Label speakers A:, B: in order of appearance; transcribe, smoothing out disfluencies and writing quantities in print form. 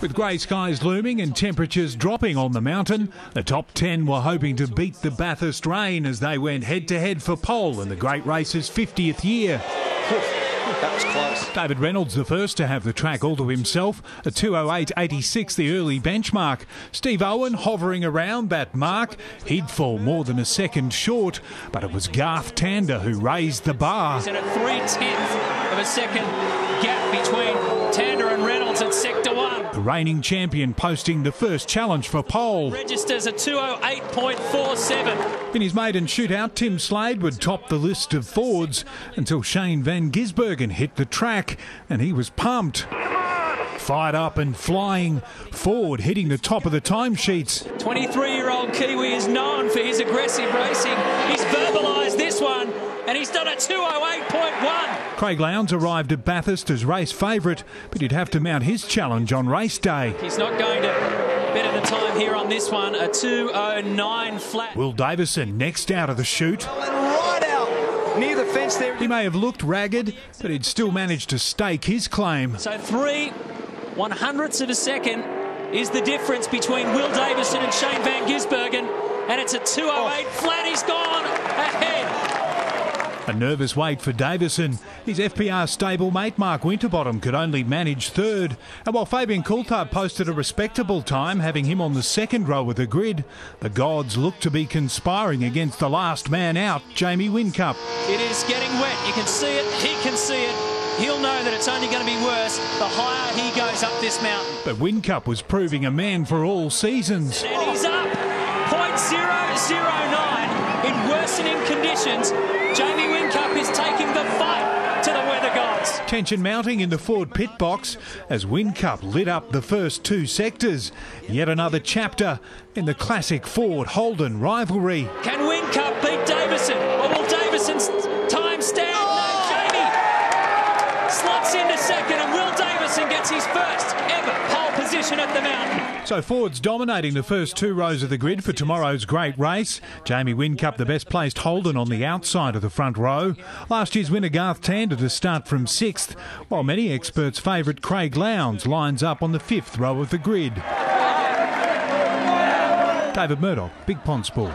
A: With grey skies looming and temperatures dropping on the mountain, the top 10 were hoping to beat the Bathurst rain as they went head-to-head for pole in the great race's 50th year.
B: That was close.
A: David Reynolds the first to have the track all to himself, a 2:08.86 the early benchmark. Steve Owen hovering around that mark. He'd fall more than a second short, but it was Garth Tander who raised the bar.
C: He's in a 3/10 of a second gap between Tander and Reynolds at Sector 1.
A: The reigning champion posting the first challenge for pole.
C: Registers a 2:08.47.
A: In his maiden shootout, Tim Slade would top the list of Fords until Shane Van Gisbergen hit the track, and he was pumped. Fired up and flying, Ford hitting the top of the timesheets.
C: 23-year-old Kiwi is known for his aggressive racing. He's verbalised this one, and he's done a 2:08.1.
A: Craig Lowndes arrived at Bathurst as race favourite, but he'd have to mount his challenge on race day.
C: He's not going to better the time here on this one, a 2:09 flat.
A: Will Davison next out of the chute.
B: Right out near the fence there.
A: He may have looked ragged, but he'd still managed to stake his claim.
C: So 3/100ths of a second is the difference between Will Davison and Shane Van Gisbergen, and it's a 2:08 flat. He's gone ahead.
A: A nervous wait for Davison. His FPR stablemate Mark Winterbottom could only manage third. And while Fabian Coulthard posted a respectable time, having him on the second row of the grid, the gods looked to be conspiring against the last man out, Jamie Whincup.
C: It is getting wet. You can see it. He can see it. He'll know that it's only going to be worse the higher he goes up this mountain.
A: But Whincup was proving a man for all seasons.
C: And he's up 0.009 in worsening conditions. Jamie Whincup is taking the fight to the weather gods.
A: Tension mounting in the Ford pit box as Whincup lit up the first two sectors. Yet another chapter in the classic Ford Holden rivalry.
C: Can Whincup beat Davison, or will Davison's time stand? No, Jamie slots into second, and Will Davison gets his first ever pole position at the mountain.
A: So Ford's dominating the first two rows of the grid for tomorrow's great race. Jamie Whincup the best placed Holden on the outside of the front row. Last year's winner Garth Tander to start from sixth, while many experts' favourite Craig Lowndes lines up on the fifth row of the grid. David Murdoch, Big Pond Sport.